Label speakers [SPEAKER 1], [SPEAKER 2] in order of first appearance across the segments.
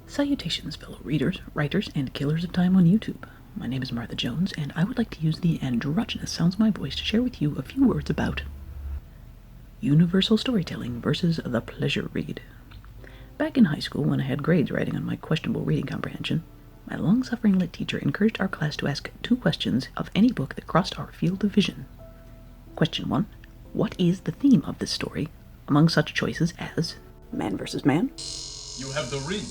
[SPEAKER 1] Salutations, fellow readers, writers, and killers of time on YouTube. My name is Martha Jones, and I would like to use the androgynous sounds of my voice to share with you a few words about universal storytelling versus the pleasure read. Back in high school, when I had grades writing on my questionable reading comprehension, my long-suffering lit teacher encouraged our class to ask 2 questions of any book that crossed our field of vision. Question 1. What is the theme of this story, among such choices as man versus man?
[SPEAKER 2] You have the ring,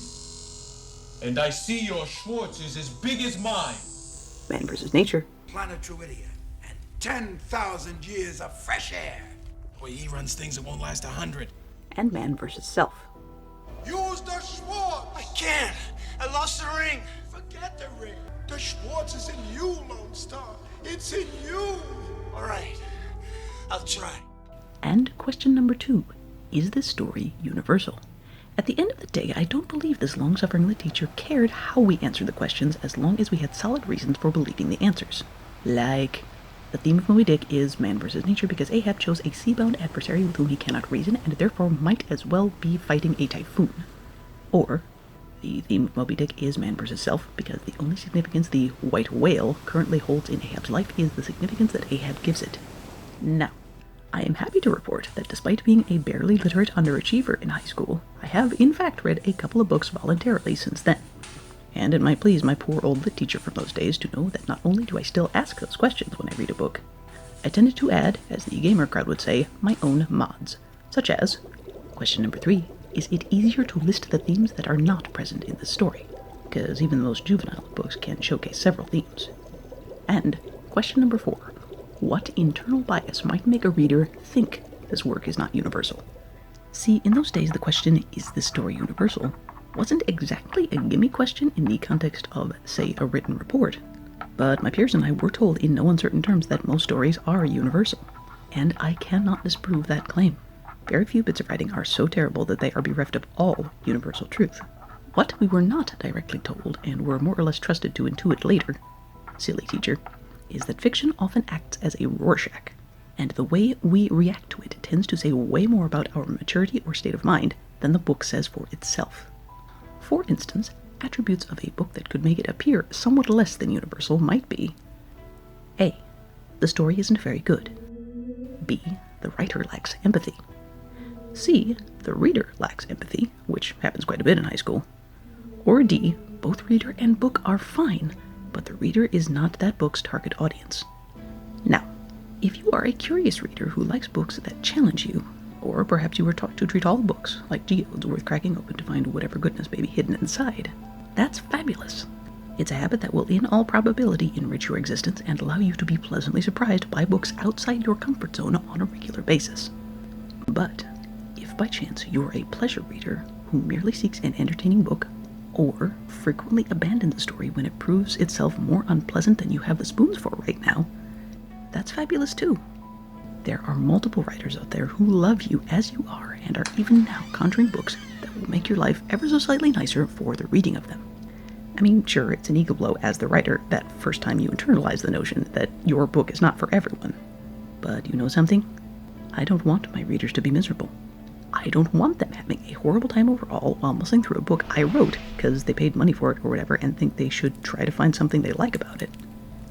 [SPEAKER 2] and I see your Schwartz is as big as mine.
[SPEAKER 1] Man versus nature.
[SPEAKER 3] Planet Druidia, and 10,000 years of fresh air.
[SPEAKER 4] The way he runs things, it won't last 100.
[SPEAKER 1] And man versus self.
[SPEAKER 3] Use the Schwartz!
[SPEAKER 4] I can't! I lost the ring!
[SPEAKER 3] Forget the ring. The Schwartz is in you, Lone Star. It's in you.
[SPEAKER 4] All right, I'll try.
[SPEAKER 1] And question number 2. Is this story universal? At the end of the day, I don't believe this long-suffering lit teacher cared how we answered the questions as long as we had solid reasons for believing the answers. Like, the theme of Moby Dick is man versus nature because Ahab chose a sea-bound adversary with whom he cannot reason and therefore might as well be fighting a typhoon. Or, the theme of Moby Dick is man versus self because the only significance the white whale currently holds in Ahab's life is the significance that Ahab gives it. Now, I am happy to report that despite being a barely literate underachiever in high school, I have in fact read a couple of books voluntarily since then. And it might please my poor old lit teacher from those days to know that not only do I still ask those questions when I read a book, I tended to add, as the gamer crowd would say, my own mods, such as, question number 3, is it easier to list the themes that are not present in the story? Because even the most juvenile books can showcase several themes. And question number 4, what internal bias might make a reader think this work is not universal? See, in those days the question, is this story universal, wasn't exactly a gimme question in the context of, say, a written report. But my peers and I were told in no uncertain terms that most stories are universal, and I cannot disprove that claim. Very few bits of writing are so terrible that they are bereft of all universal truth. What we were not directly told, and were more or less trusted to intuit later, silly teacher, is that fiction often acts as a Rorschach, and the way we react to it tends to say way more about our maturity or state of mind than the book says for itself. For instance, attributes of a book that could make it appear somewhat less than universal might be A. The story isn't very good. B. The writer lacks empathy. C. The reader lacks empathy, which happens quite a bit in high school. Or D. Both reader and book are fine, but the reader is not that book's target audience. Now, if you are a curious reader who likes books that challenge you, or perhaps you were taught to treat all books like geodes worth cracking open to find whatever goodness may be hidden inside, that's fabulous. It's a habit that will in all probability enrich your existence and allow you to be pleasantly surprised by books outside your comfort zone on a regular basis. But if by chance you're a pleasure reader who merely seeks an entertaining book, or frequently abandons a story when it proves itself more unpleasant than you have the spoons for right now, that's fabulous too. There are multiple writers out there who love you as you are and are even now conjuring books that will make your life ever so slightly nicer for the reading of them. I mean, sure, it's an ego blow as the writer that first time you internalize the notion that your book is not for everyone. But you know something? I don't want my readers to be miserable. I don't want them having a horrible time overall while mussing through a book I wrote because they paid money for it or whatever and think they should try to find something they like about it.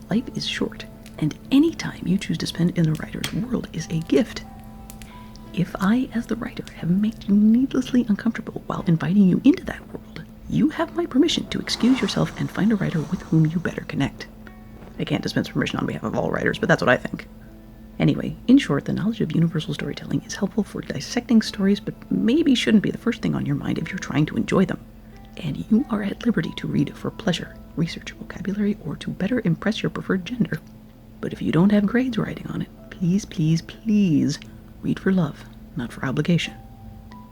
[SPEAKER 1] Life is short, and any time you choose to spend in a writer's world is a gift. If I, as the writer, have made you needlessly uncomfortable while inviting you into that world, you have my permission to excuse yourself and find a writer with whom you better connect. I can't dispense permission on behalf of all writers, but that's what I think. Anyway, in short, the knowledge of universal storytelling is helpful for dissecting stories, but maybe shouldn't be the first thing on your mind if you're trying to enjoy them. And you are at liberty to read for pleasure, research vocabulary, or to better impress your preferred gender. But if you don't have grades writing on it, please, please, please read for love, not for obligation.